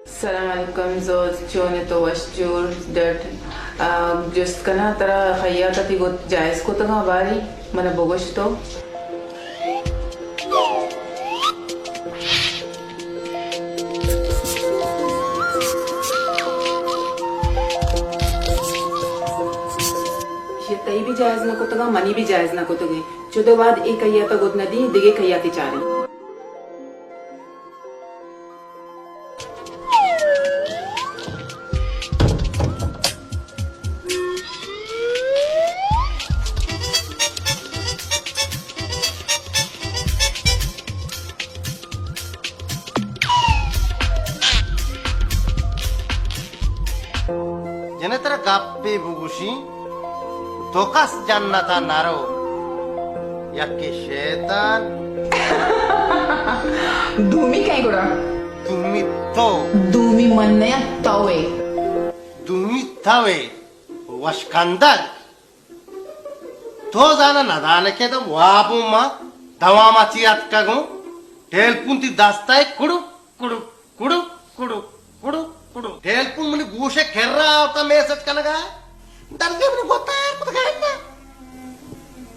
Assalamualaikum zod chone to washjur dat just kana tara khayya kati got jais ko tanga bari mana bogosh to तई भी जायज नको तगा मनी भी जायज नको तगे चुदो बाद एक खैया तो गोद नदी दिगे खैया ती चारी जेनेतर गाप्पे बुगुशी तोकास जन्नता नारो याके शैतान धूमी काय गोडा तुम्ही तो धूमी म्हणणे तवे तुम्ही थावे वशकांदल तो जाना नदान के तो वाबुमा दवामा चियात कागो टेलपुंती दास्ताय कुडु कुडु कुडु कुडु कुडु कुडु टेलपुन मनी गुशे खेर्रा होता मेसेज कनगा दर्गे मनी गोताय कुदगायना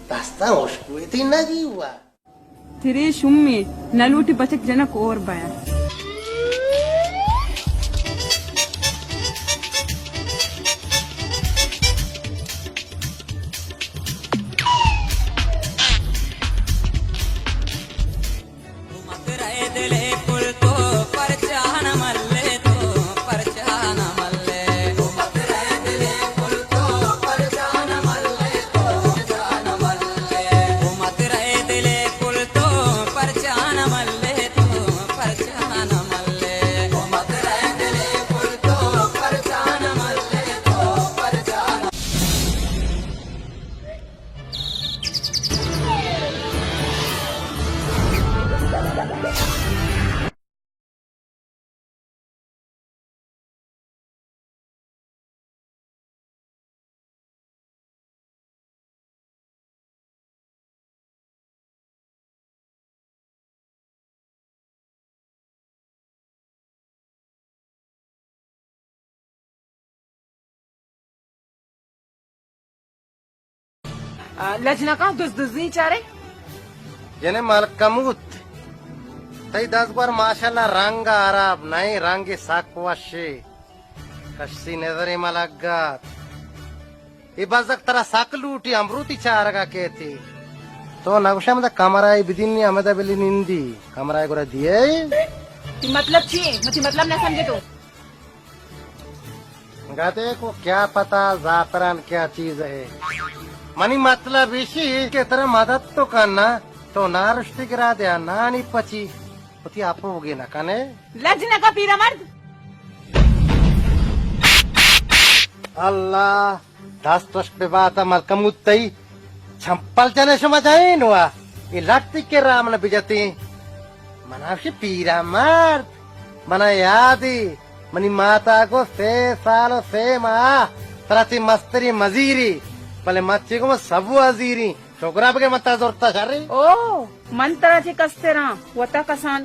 दास्ता ओशकु इतना जीवा तिरे शुम्मी नलूटी बचक जनक और बया लजना का दुज़ चारे जेने मलकमुत तई 10 बार माशाल्लाह रंग अरब नहीं रंगे साकवाशे कशी नजरे मलगत इबाजक तरा साकलूटी अमृति चारगा कहती तो नगुशा में कमराई बिदिनी अमदा बिली निंदी कमराई गोरा दिए मतलब छी मतलब ना समझे तो गाते को क्या पता जाफरान क्या चीज है मनी मतलब इसी के तरह मदद तो करना तो नारुष्टि गिरा दिया नानी पची उती आपो होगी ना कने लजना का पीरा मर्द अल्लाह दस तोश पे बात मलकम उत्तई छंपल जने समझाई नुआ ये लट्टी के राम न बिजती मनावशी पीरा मर्द मना यादी मनी माता को से सालो से माँ तराची मस्तरी मजीरी पहले मच्छी को सबू अजीरी छोकरा बगे मत्ता जोरता शारी ओ मंतराचे कस्ते रा वता कसान